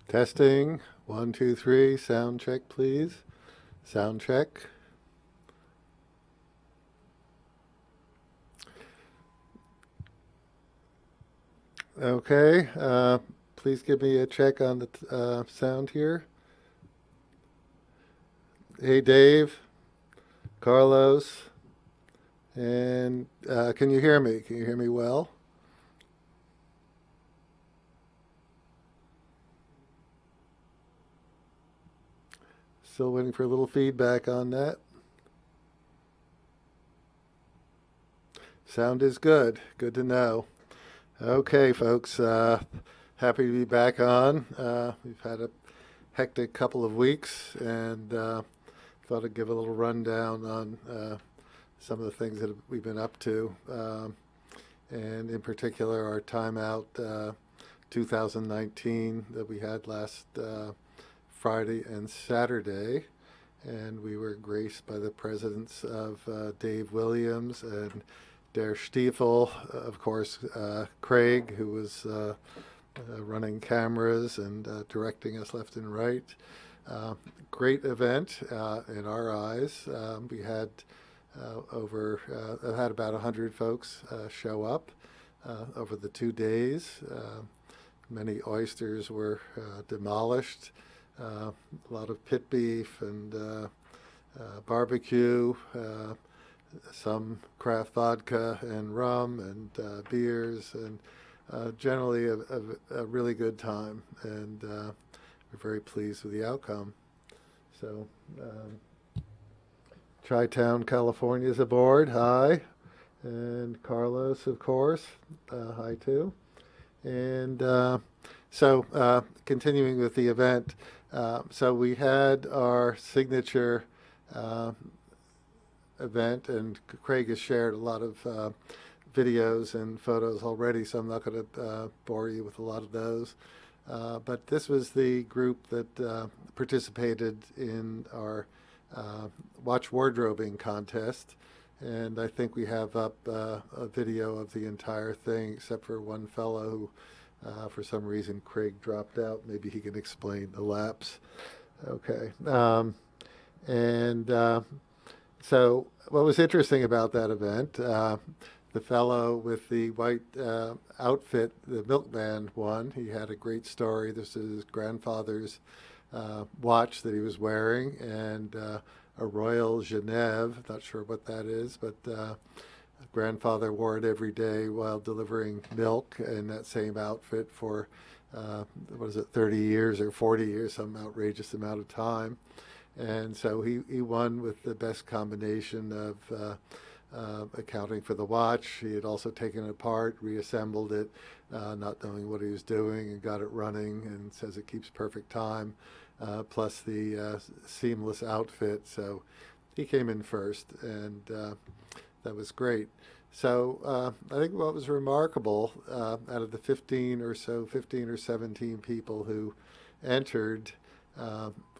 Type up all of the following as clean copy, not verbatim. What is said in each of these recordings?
Testing. 1, 2, 3. Sound check, please. Sound check. Okay. Please give me a check on the sound here. Hey, Dave, Carlos, and can you hear me? Can you hear me well? Still waiting for a little feedback on that. Sound is good. Good to know. Okay, folks. Happy to be back on. We've had a hectic couple of weeks, and thought I'd give a little rundown on some of the things that we've been up to, and in particular our timeout 2019 that we had last Friday and Saturday. And we were graced by the presence of Dave Williams and Der Stiefel, of course, Craig, who was running cameras and directing us left and right. Great event in our eyes. We had had about 100 folks show up over the 2 days. Many oysters were demolished. A lot of pit beef and barbecue, some craft vodka and rum and beers, and generally a really good time. And we're very pleased with the outcome. So, Chi-Town, California is aboard. Hi. And Carlos, of course. Hi, too. And continuing with the event, so we had our signature event, and Craig has shared a lot of videos and photos already, so I'm not going to bore you with a lot of those. But this was the group that participated in our watch wardrobing contest. And I think we have up a video of the entire thing, except for one fellow who, for some reason, Craig dropped out. Maybe he can explain the lapse. Okay. So what was interesting about that event, the fellow with the white outfit, the milkman won. He had a great story. This is his grandfather's watch that he was wearing, and a Royal Genève. Not sure what that is, but grandfather wore it every day while delivering milk in that same outfit for, what is it, 30 years or 40 years, some outrageous amount of time. And so he won with the best combination of accounting for the watch. He had also taken it apart, reassembled it, not knowing what he was doing, and got it running, and says it keeps perfect time, plus the seamless outfit. So he came in first, and that was great. So I think what was remarkable, out of the 15 or so, 15 or 17 people who entered,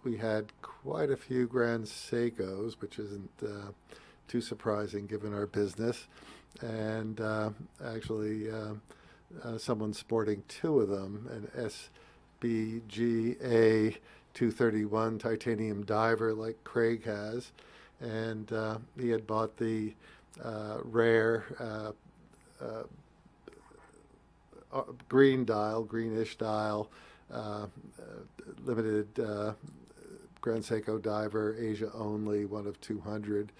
we had quite a few Grand Seikos, which isn't too surprising given our business, and actually someone sporting two of them, an SBGA 231 titanium diver like Craig has, and he had bought the rare greenish dial, limited Grand Seiko diver, Asia only, one of 200.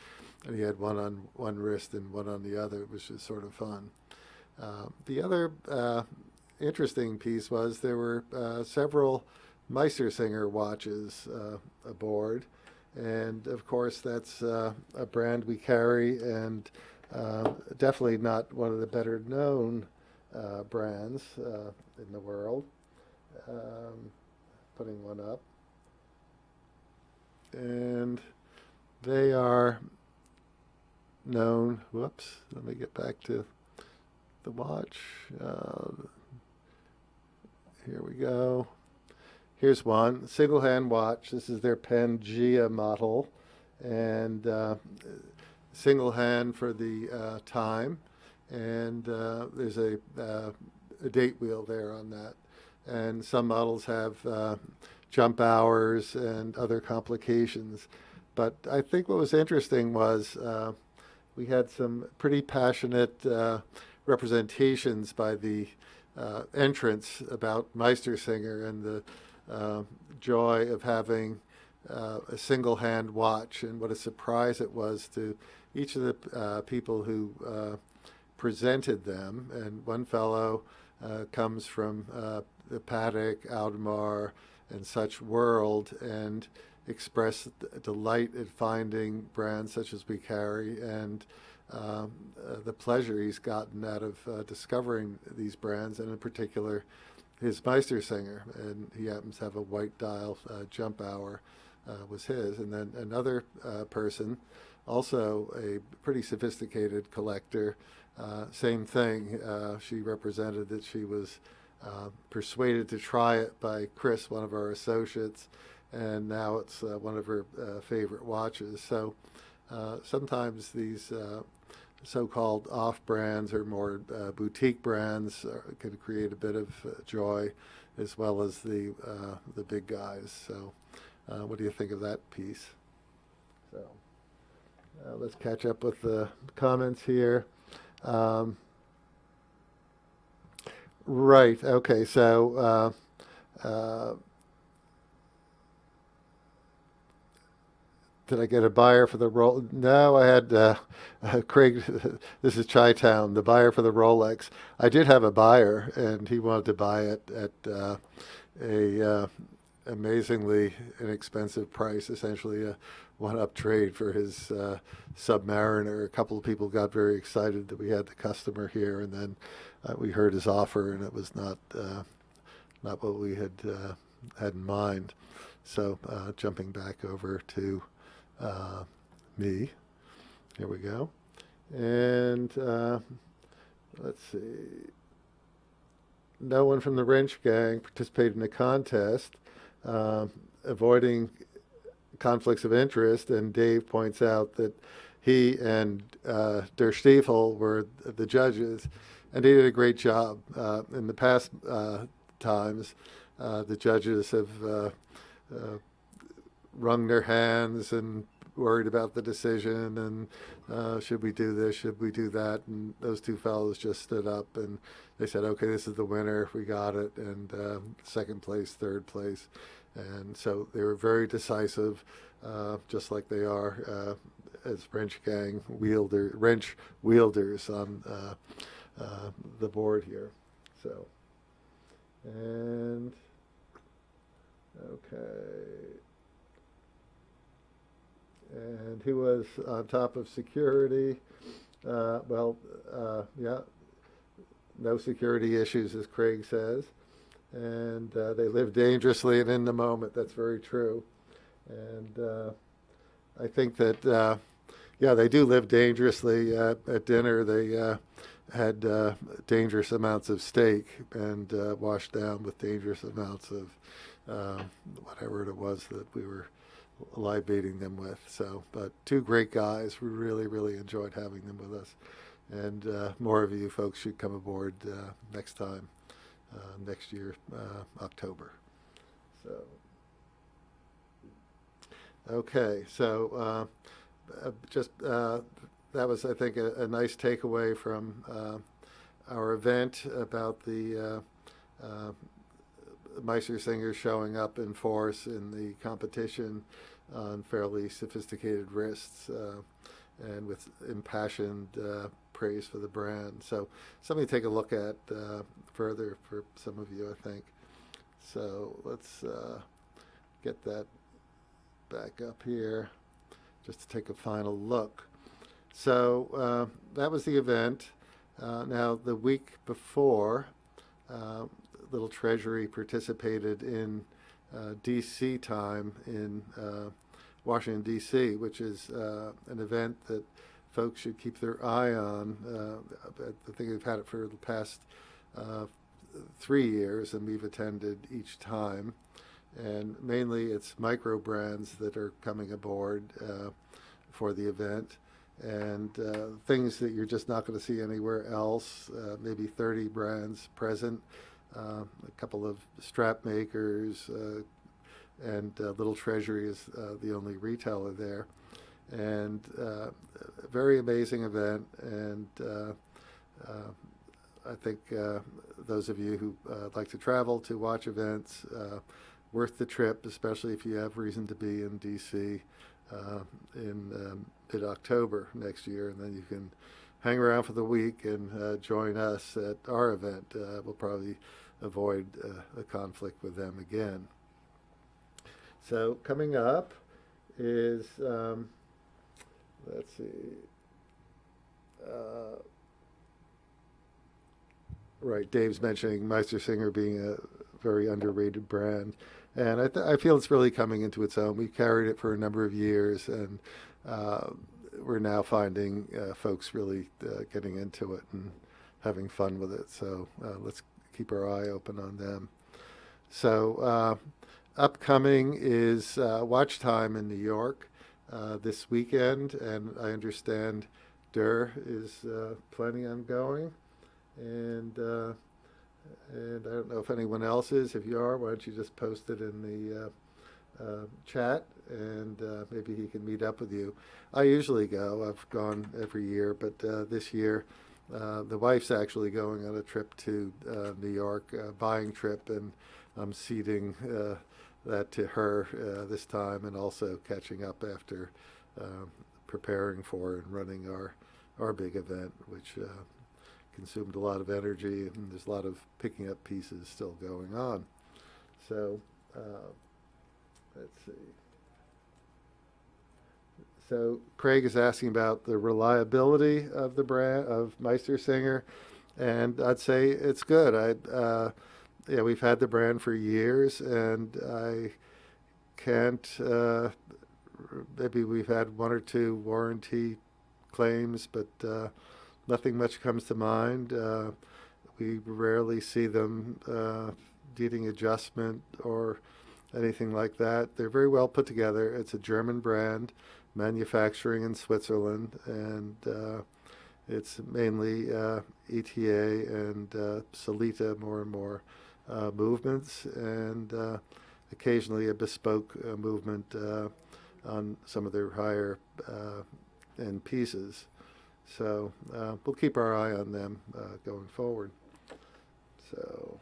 And he had one on one wrist and one on the other, which is sort of fun. The other interesting piece was there were several Meistersinger watches aboard. And of course, that's a brand we carry, and definitely not one of the better known brands in the world. Putting one up. And they are known. Whoops, let me get back to the watch. Here we go. Here's one single hand watch. This is their Pangea model, and single hand for the time. And there's a date wheel there on that. and some models have jump hours and other complications. But I think what was interesting was we had some pretty passionate representations by the entrants about Meistersinger and the joy of having a single hand watch, and what a surprise it was to each of the people who presented them. And one fellow comes from the Patek, Audemars, and such world, and expressed delight at finding brands such as we carry, and the pleasure he's gotten out of discovering these brands, and in particular his Meistersinger. And he happens to have a white dial jump hour was his. And then another person, also a pretty sophisticated collector, same thing. She represented that she was persuaded to try it by Chris, one of our associates, and now it's one of her favorite watches. So sometimes these so-called off-brands or more boutique brands can create a bit of joy, as well as the big guys. So what do you think of that piece? So let's catch up with the comments here. Right. Okay. So did I get a buyer for the roll? No, I had Craig. This is Chi-Town, the buyer for the Rolex. I did have a buyer, and he wanted to buy it at a amazingly inexpensive price, essentially a one-up trade for his Submariner. A couple of people got very excited that we had the customer here, and then we heard his offer, and it was not what we had had in mind. So jumping back over to me, here we go, and let's see. No one from the wrench gang participated in the contest, avoiding conflicts of interest, and Dave points out that he and Der Stiefel were the judges, and they did a great job. In the past times, the judges have wrung their hands and worried about the decision, and should we do this, should we do that, and those two fellows just stood up and they said, okay, this is the winner, we got it, and second place, third place. And so they were very decisive, just like they are as wrench wielders on the board here. So, and okay. And he was on top of security. Yeah, no security issues, as Craig says. And they live dangerously and in the moment. That's very true. And I think that, yeah, they do live dangerously. At dinner, they had dangerous amounts of steak and washed down with dangerous amounts of whatever it was that we were libating them with. So, but two great guys. We really, really enjoyed having them with us. And more of you folks should come aboard next time. Next year, October. So, okay. So, that was, I think, a nice takeaway from our event about the Meistersinger showing up in force in the competition on fairly sophisticated wrists and with impassioned praise for the brand. So something to take a look at further for some of you, I think. So let's get that back up here just to take a final look. So that was the event. Now, the week before, Little Treasury participated in D.C. time in Washington, D.C., which is an event that folks should keep their eye on. I think they've had it for the past 3 years, and we've attended each time. And mainly it's micro brands that are coming aboard for the event, and things that you're just not going to see anywhere else, maybe 30 brands present. a couple of strap makers, and Little Treasury is the only retailer there. And a very amazing event, and I think those of you who like to travel to watch events, worth the trip, especially if you have reason to be in D.C. In mid-October next year, and then you can hang around for the week and join us at our event. We'll probably avoid a conflict with them again. So coming up is, let's see, right, Dave's mentioning Meistersinger being a very underrated brand. And I feel it's really coming into its own. We carried it for a number of years, and we're now finding folks really getting into it and having fun with it. So let's keep our eye open on them. So upcoming is Watch Time in New York this weekend, and I understand Durr is planning on going. And I don't know if anyone else is. If you are, why don't you just post it in the chat, and maybe he can meet up with you. I usually go. I've gone every year, but this year the wife's actually going on a trip to New York, a buying trip, and I'm ceding that to her this time, and also catching up after preparing for and running our big event, which consumed a lot of energy, and there's a lot of picking up pieces still going on. So let's see. So Craig is asking about the reliability of the brand of Meistersinger, and I'd say it's good. Yeah, we've had the brand for years, and I can't. Maybe we've had one or two warranty claims, but nothing much comes to mind. We rarely see them needing adjustment or anything like that. They're very well put together. It's a German brand, manufacturing in Switzerland, and it's mainly ETA and Solita more and more movements, and occasionally a bespoke movement on some of their higher end pieces. So we'll keep our eye on them going forward. So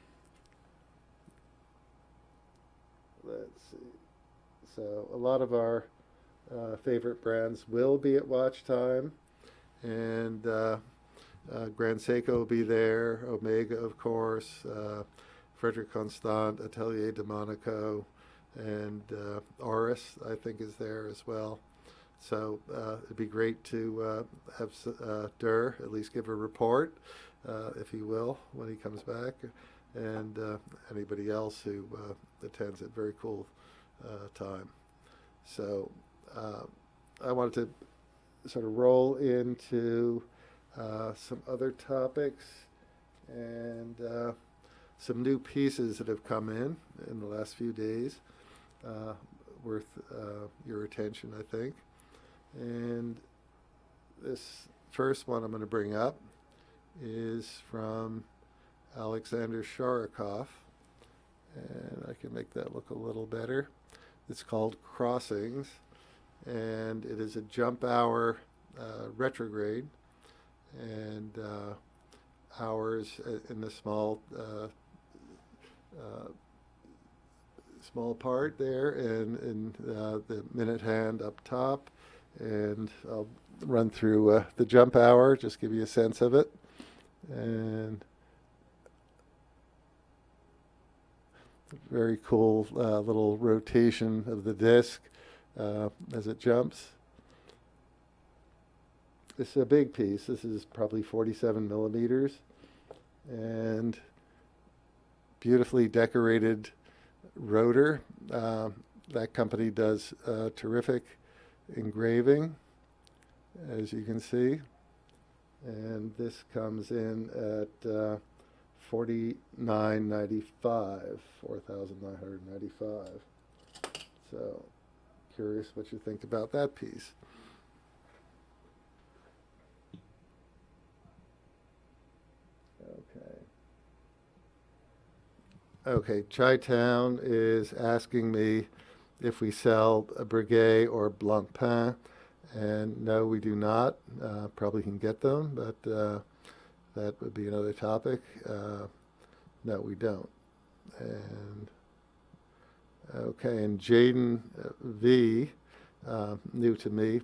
let's see. So a lot of our favorite brands will be at Watch Time, and Grand Seiko will be there, Omega, of course, Frederic Constant, Atelier de Monaco, and Oris, I think, is there as well. So it'd be great to have Durr at least give a report, if he will, when he comes back, and anybody else who attends it. Very cool time. So I wanted to sort of roll into some other topics and some new pieces that have come in the last few days, worth your attention, I think. And this first one I'm going to bring up is from Alexander Sharikov, and I can make that look a little better. It's called Crossings, and it is a jump hour retrograde, and hours in the small part there, and the minute hand up top. And I'll run through the jump hour, just give you a sense of it. And very cool little rotation of the disc as it jumps. This is a big piece. This is probably 47 millimeters, and beautifully decorated rotor. That company does terrific engraving, as you can see, and this comes in at $49.95, $4,995. So curious what you think about that piece. Okay. Okay, Chi-Town is asking me if we sell a Breguet or Blancpain, and no, we do not. Probably can get them, but that would be another topic. No, we don't. And okay, and Jaden V, new to me,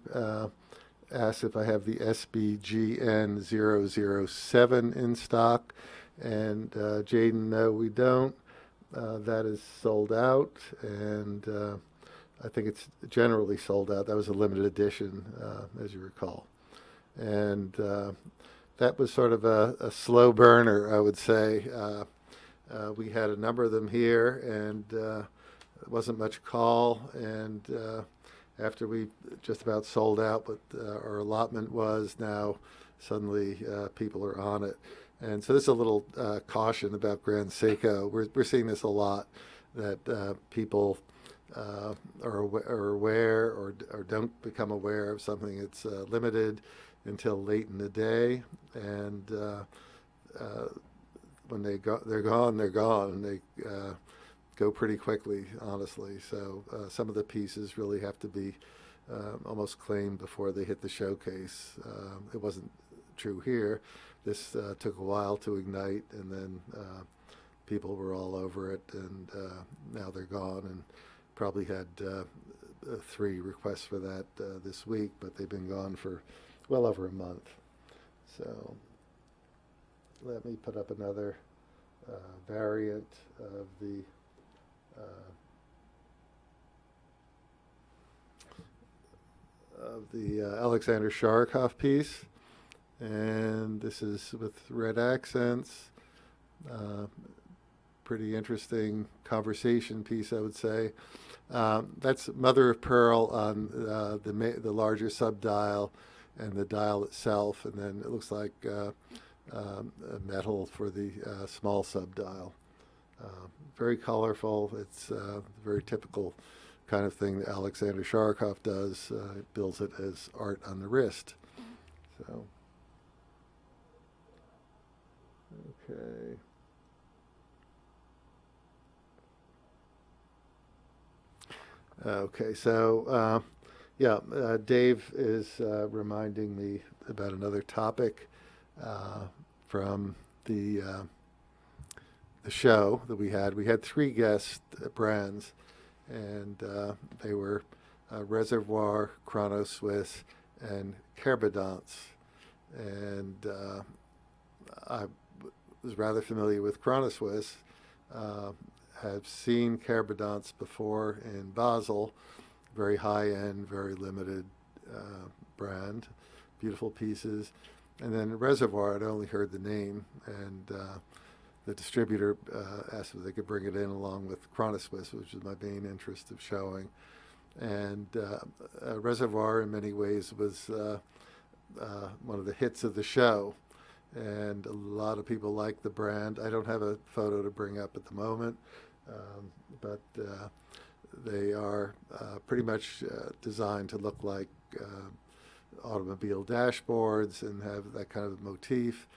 asks if I have the SBGN 007 in stock. And Jaden, no, we don't. That is sold out, and I think it's generally sold out. That was a limited edition, as you recall. And that was sort of a slow burner, I would say. We had a number of them here, and it wasn't much call. And after we just about sold out what our allotment was, now suddenly people are on it. And so this is a little caution about Grand Seiko. We're seeing this a lot, that people are aware or don't become aware of something that's limited until late in the day, and when they're gone, and they go pretty quickly, honestly. So some of the pieces really have to be almost claimed before they hit the showcase. It wasn't true here. This took a while to ignite, and then people were all over it, and now they're gone. And probably had 3 requests for that this week, but they've been gone for well over a month. So let me put up another variant of the Alexander Sharikov piece, and this is with red accents. Pretty interesting conversation piece, I would say. That's mother of pearl on the larger subdial and the dial itself, and then it looks like a metal for the small subdial. Very colorful. It's very typical kind of thing that Alexander Sharikov does. Builds it as art on the wrist. So, okay. Okay, so Dave is reminding me about another topic from the show that we had. We had 3 guest brands, and they were Reservoir, Chrono Swiss, and Kerbadance. And I was rather familiar with Chrono Swiss. Have seen Kerbadance before in Basel. Very high-end, very limited brand. Beautiful pieces. And then Reservoir, I'd only heard the name, and the distributor asked if they could bring it in along with Chrono Swiss, which is my main interest of showing. And Reservoir, in many ways, was one of the hits of the show. And a lot of people like the brand. I don't have a photo to bring up at the moment, but they are pretty much designed to look like automobile dashboards and have that kind of motif,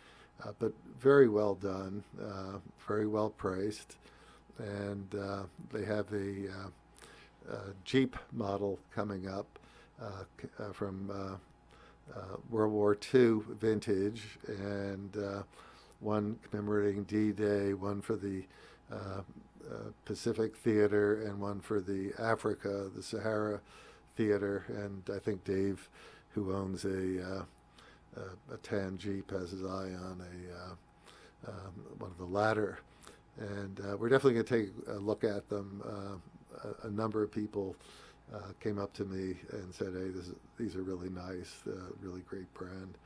but very well done, very well priced. And they have a Jeep model coming up from World War II vintage, and one commemorating D-Day, one for the Pacific Theater, and one for the Africa, the Sahara Theater. And I think Dave, who owns a tan Jeep, has his eye on one of the latter. And we're definitely going to take a look at them. A number of people came up to me and said, hey, these are really nice, really great brand.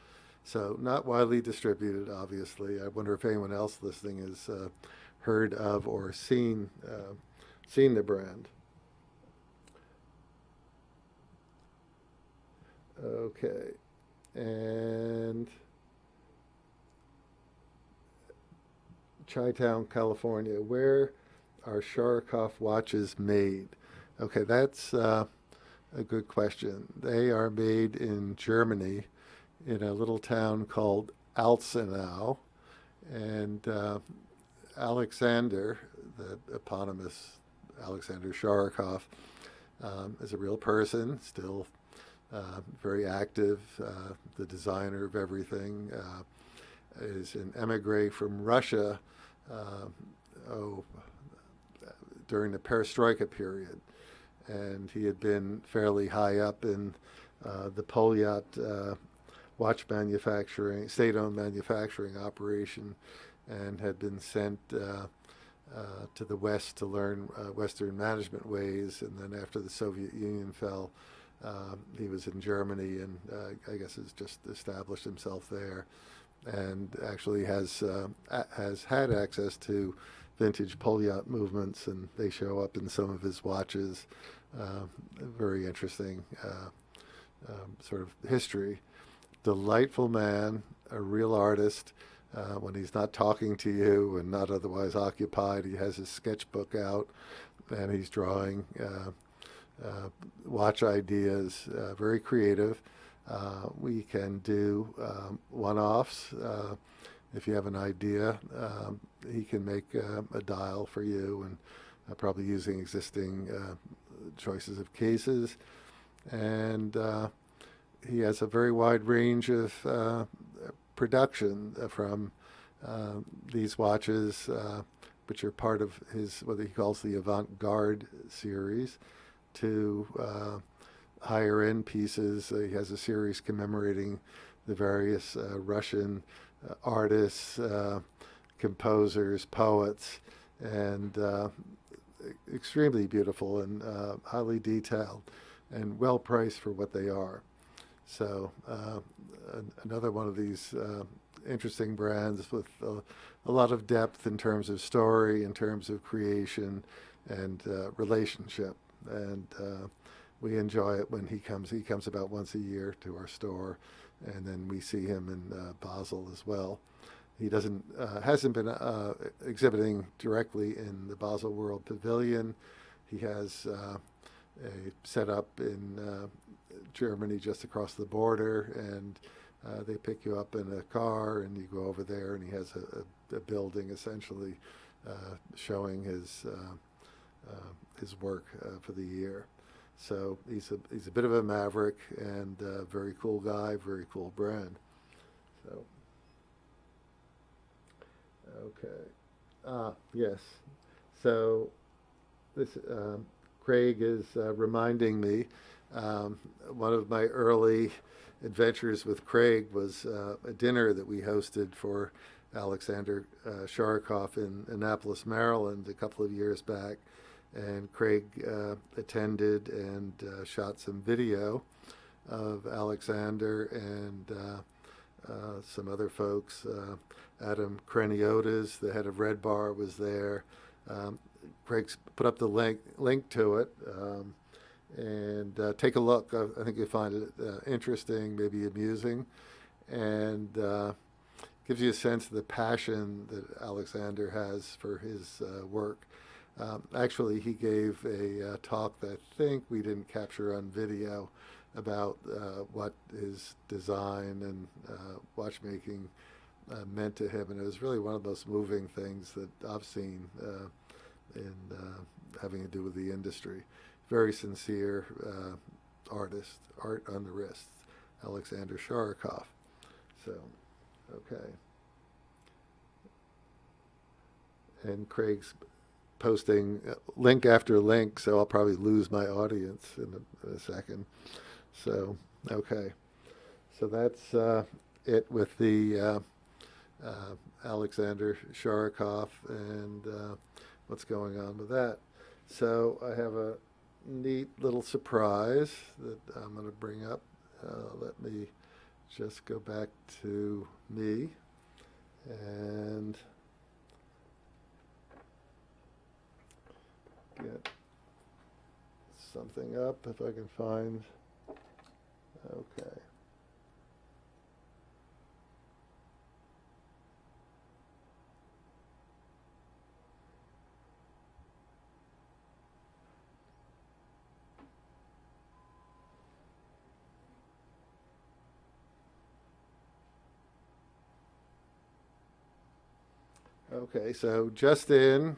So not widely distributed, obviously. I wonder if anyone else listening has heard of or seen the brand. Okay, and Chi-Town, California, where are Shorokhoff watches made? Okay, that's a good question. They are made in Germany, in a little town called Alzenau, and Alexander, the eponymous Alexander Shorokhoff, is a real person, still very active, the designer of everything, is an emigre from Russia during the Perestroika period. And he had been fairly high up in the Polyat watch manufacturing, state-owned manufacturing operation, and had been sent to the West to learn Western management ways. And then after the Soviet Union fell, he was in Germany, and I guess has just established himself there, and actually has had access to vintage Polyat movements, and they show up in some of his watches. Very interesting sort of history. Delightful man, a real artist. When he's not talking to you and not otherwise occupied, he has his sketchbook out, and he's drawing watch ideas. Very creative. We can do one-offs. If you have an idea, he can make a dial for you, and probably using existing choices of cases. And he has a very wide range of production from these watches, which are part of his, what he calls the avant-garde series, to higher-end pieces. He has a series commemorating the various Russian artists, composers, poets, and extremely beautiful and highly detailed and well priced for what they are. So another one of these interesting brands with a lot of depth in terms of story, in terms of creation, and relationship. And we enjoy it when he comes. He comes about once a year to our store, and then we see him in Basel as well. He hasn't been exhibiting directly in the Basel World Pavilion. He has a setup in Germany just across the border, and they pick you up in a car and you go over there, and he has a building essentially showing his work for the year. So he's a bit of a maverick, and a very cool guy, very cool brand. So okay, yes. So this Craig is reminding me. One of my early adventures with Craig was a dinner that we hosted for Alexander Sharikov in Annapolis, Maryland, a couple of years back. And Craig attended and shot some video of Alexander and some other folks. Adam Kreniotis, the head of Red Bar, was there. Craig's put up the link to it. And take a look. I think you'll find it interesting, maybe amusing, and gives you a sense of the passion that Alexander has for his work. Actually, he gave a talk that I think we didn't capture on video about what his design and watchmaking meant to him, and it was really one of the most moving things that I've seen in having to do with the industry. Very sincere artist, art on the wrist, Alexander Sharikov. So, okay. And Craig's posting link after link, so I'll probably lose my audience in a second. So, okay. So that's it with the Alexander Sharikov and what's going on with that. So I have a neat little surprise that I'm going to bring up. Let me just go back to me and get something up if I can find. Okay. Okay, so just in,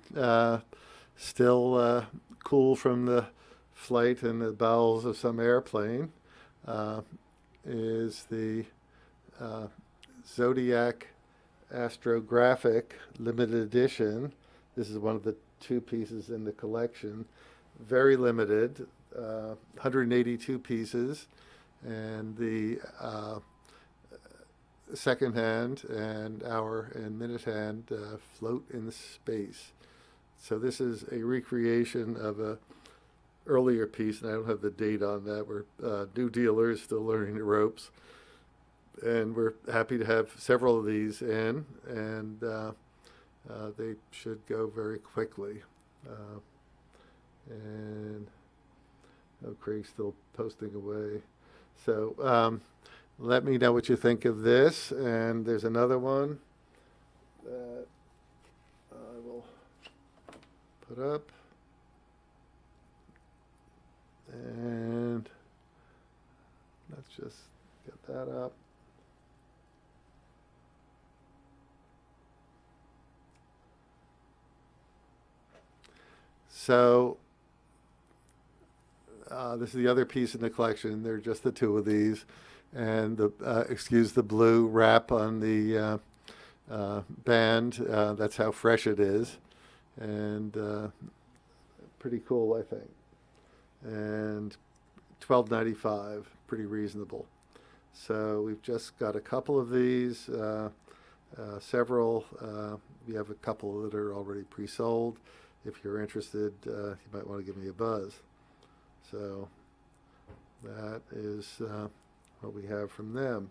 still cool from the flight in the bowels of some airplane, uh, is the uh, Zodiac Astrographic limited edition. This is one of the two pieces in the collection. Very limited, 182 pieces, and the second hand and hour and minute hand float in space. So this is a recreation of a earlier piece, and I don't have the date on that. We're new dealers, still learning the ropes, and we're happy to have several of these in, and they should go very quickly. And oh, Craig's still posting away. So let me know what you think of this. And there's another one that I will put up. And let's just get that up. So this is the other piece in the collection. They're just the two of these. And excuse the blue wrap on the band. That's how fresh it is. And pretty cool, I think. And $12.95, pretty reasonable. So we've just got a couple of these, several. We have a couple that are already pre-sold. If you're interested, you might want to give me a buzz. So that is what we have from them.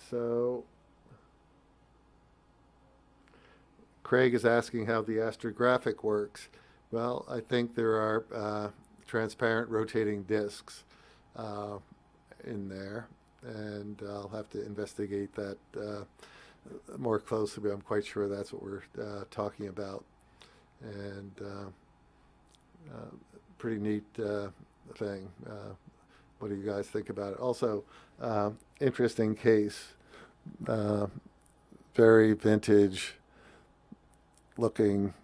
So Craig is asking how the astrographic works. Well, I think there are transparent rotating discs in there, and I'll have to investigate that more closely, but I'm quite sure that's what we're talking about. And pretty neat thing. What do you guys think about it? Also, interesting case, very vintage looking.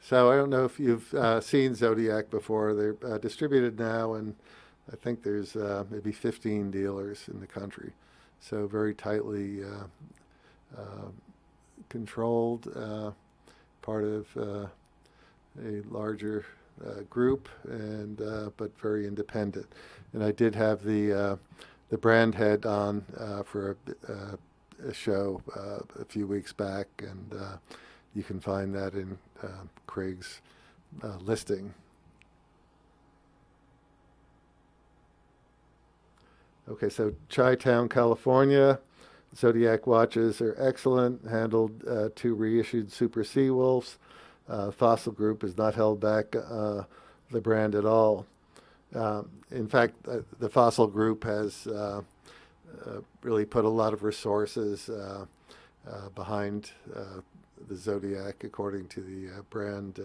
So I don't know if you've seen Zodiac before. They're distributed now, and I think there's maybe 15 dealers in the country. So very tightly controlled, part of a larger group, and but very independent. And I did have the brand head on for a show a few weeks back, and you can find that in Craig's listing. Okay, so Chi-Town, California. Zodiac watches are excellent. Handled two reissued Super Seawolves. Fossil Group has not held back the brand at all. In fact, the Fossil Group has really put a lot of resources behind the Zodiac, according to the brand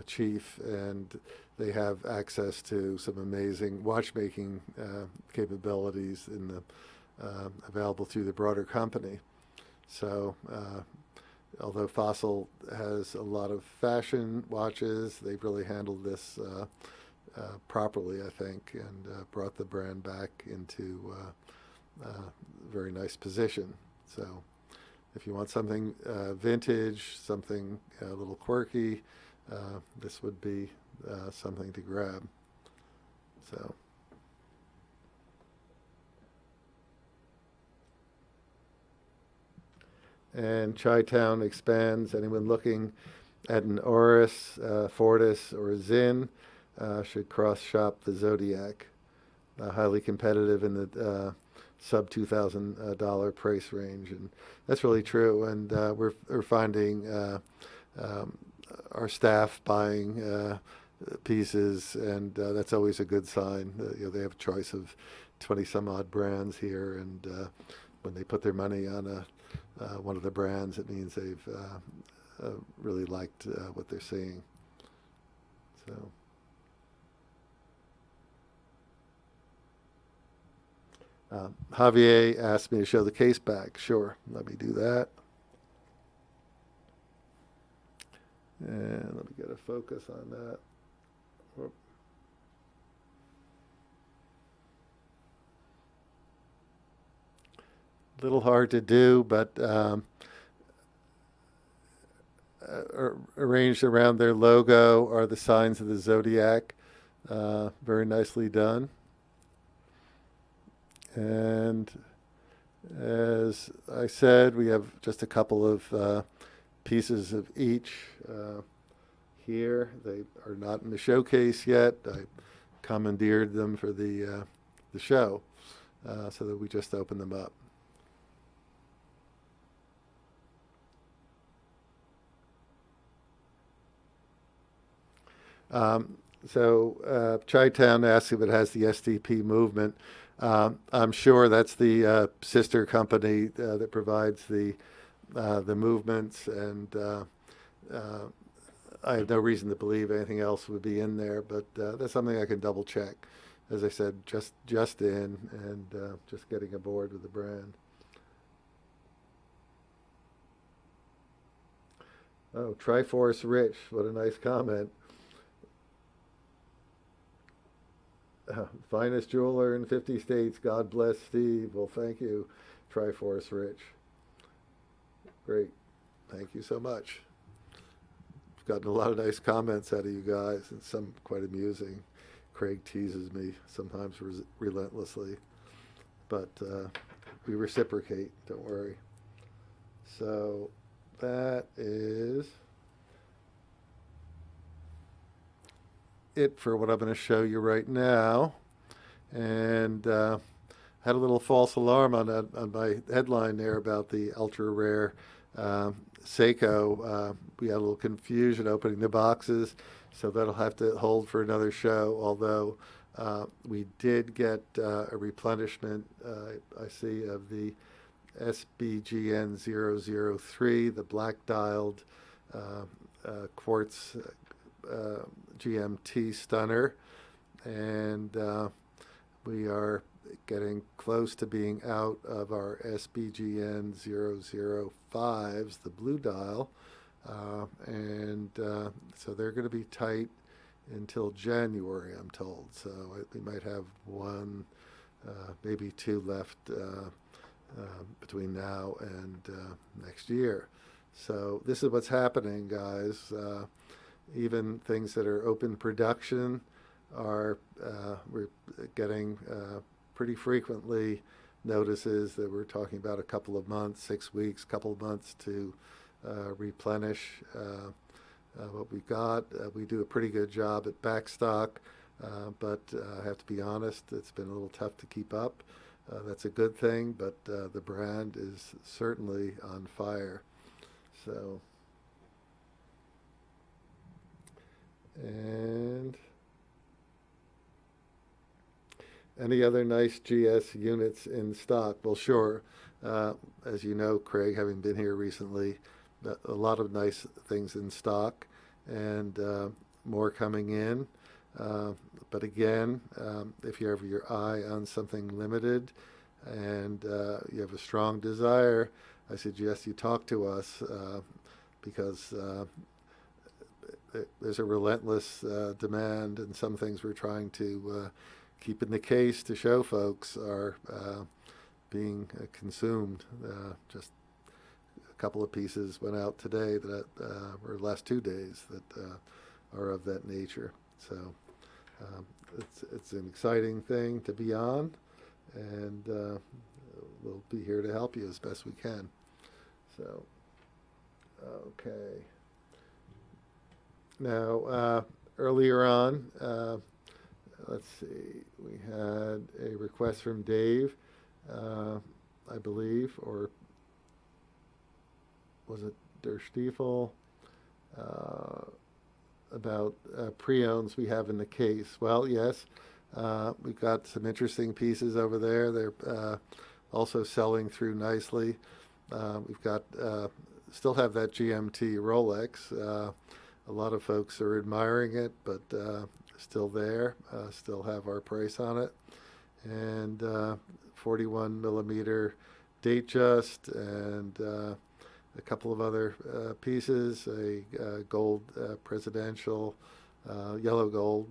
chief, and they have access to some amazing watchmaking capabilities in the available through the broader company. So although Fossil has a lot of fashion watches, they've really handled this properly, I think, and brought the brand back into a very nice position. So if you want something vintage, something a little quirky, this would be something to grab. So. And Chi-Town expands. Anyone looking at an Oris, Fortis, or a Zinn should cross-shop the Zodiac. Highly competitive in the sub $2,000 price range, and that's really true. And we're finding our staff buying pieces, and that's always a good sign. They have a choice of 20 some odd brands here, and when they put their money on one of the brands, it means they've really liked what they're seeing. So. Javier asked me to show the case back. Sure, let me do that. And let me get a focus on that. Whoop. Little hard to do, but arranged around their logo are the signs of the Zodiac. Very nicely done. And as I said, we have just a couple of pieces of each here. They are not in the showcase yet. I commandeered them for the show, so that we just opened them up. So Chi-Town asks if it has the SDP movement. I'm sure that's the sister company that provides the movements, and I have no reason to believe anything else would be in there, but that's something I can double check. As I said, just in, and just getting aboard with the brand. Oh, Triforce Rich, what a nice comment. Finest jeweler in 50 states. God bless Steve. Well, thank you, Triforce Rich. Great. Thank you so much. I've gotten a lot of nice comments out of you guys, and some quite amusing. Craig teases me sometimes relentlessly, but we reciprocate. Don't worry. So that is it for what I'm going to show you right now. And had a little false alarm on my headline there about the ultra rare Seiko. We had a little confusion opening the boxes, so that'll have to hold for another show, although we did get a replenishment, I see, of the SBGN 003, the black dialed quartz GMT stunner, and we are getting close to being out of our SBGN 005s, the blue dial, and so they're going to be tight until January, I'm told. So we might have one, maybe two left between now and next year. So this is what's happening, guys. Even things that are open production are, we're getting pretty frequently notices that we're talking about a couple of months, 6 weeks, couple of months to replenish what we've got. We do a pretty good job at backstock, but I have to be honest, it's been a little tough to keep up. That's a good thing, but the brand is certainly on fire. So. And any other nice GS units in stock? Well, sure. As you know, Craig, having been here recently, a lot of nice things in stock, and more coming in. But again, if you have your eye on something limited and you have a strong desire, I suggest you talk to us, because there's a relentless demand, and some things we're trying to keep in the case to show folks are being consumed. Just a couple of pieces went out today that or last 2 days that are of that nature. So it's an exciting thing to be on, and we'll be here to help you as best we can. So, okay. Now, earlier on, let's see, we had a request from Dave, I believe, or was it Der Stiefel, about pre-owns we have in the case. Well, yes, We've got some interesting pieces over there. They're also selling through nicely. We've got still have that GMT Rolex. A lot of folks are admiring it, but still there. Still have our price on it. And 41 millimeter Datejust, and a couple of other pieces, a gold presidential, yellow gold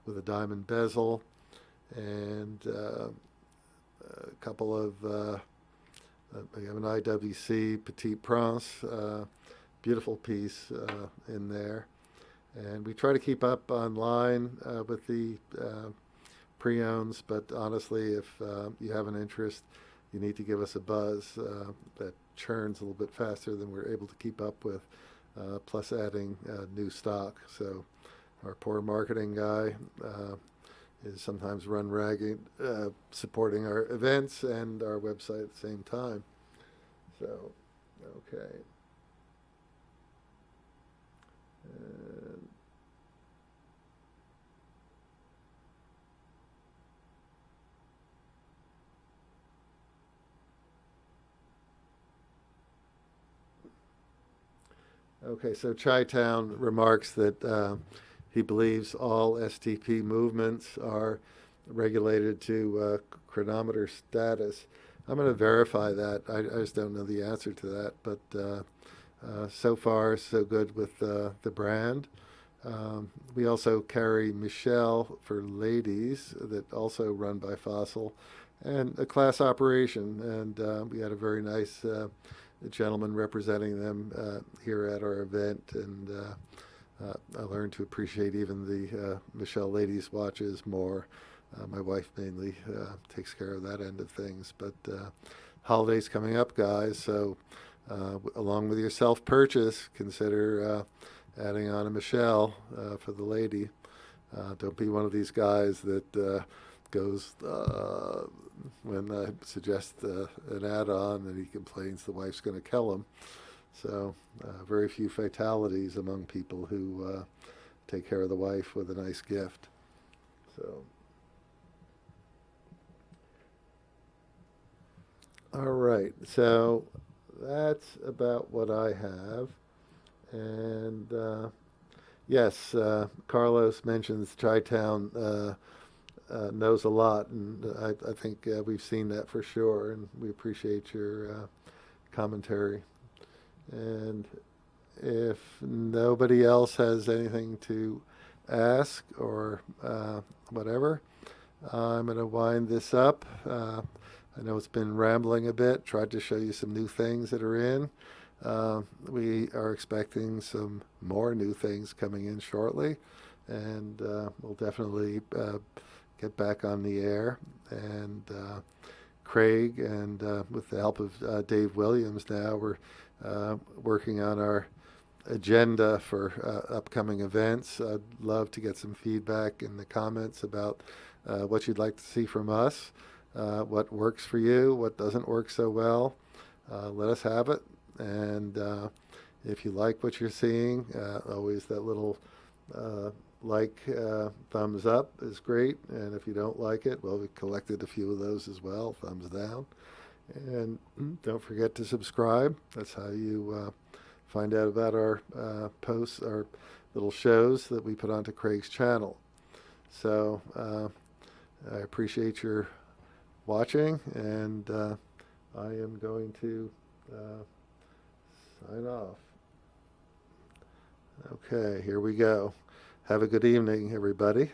with a diamond bezel, and a couple of, we have an IWC Petite Prince, beautiful piece in there. And we try to keep up online with the pre-owns, but honestly, if you have an interest, you need to give us a buzz. That churns a little bit faster than we're able to keep up with, plus adding new stock. So our poor marketing guy is sometimes run ragged, supporting our events and our website at the same time. So, okay. And okay, so Chi-Town remarks that he believes all STP movements are regulated to chronometer status. I'm going to verify that. I just don't know the answer to that, but so far so good with the brand. We also carry Michelle for ladies that also run by Fossil, and a class operation, and we had a very nice gentleman representing them here at our event, and I learned to appreciate even the Michelle ladies watches more. My wife mainly takes care of that end of things, but holidays coming up, guys, so along with your self-purchase, consider adding on a Michelle for the lady. Don't be one of these guys that goes when I suggest an add-on and he complains the wife's going to kill him. So very few fatalities among people who take care of the wife with a nice gift. So, all right. So that's about what I have. And yes, Carlos mentions Chi-Town knows a lot, and I think we've seen that for sure, and we appreciate your commentary. And if nobody else has anything to ask or whatever, I'm going to wind this up. I know it's been rambling a bit. Tried to show you some new things that are in. We are expecting some more new things coming in shortly, and we'll definitely get back on the air. And Craig, and with the help of Dave Williams now, we're working on our agenda for upcoming events. I'd love to get some feedback in the comments about what you'd like to see from us, what works for you, what doesn't work so well. Let us have it. And if you like what you're seeing, always that little thumbs up is great. And if you don't like it, well, we collected a few of those as well, thumbs down. And don't forget to subscribe. That's how you find out about our posts, our little shows that we put onto Craig's channel. So I appreciate your watching, and I am going to sign off. Okay, here we go. Have a good evening, everybody.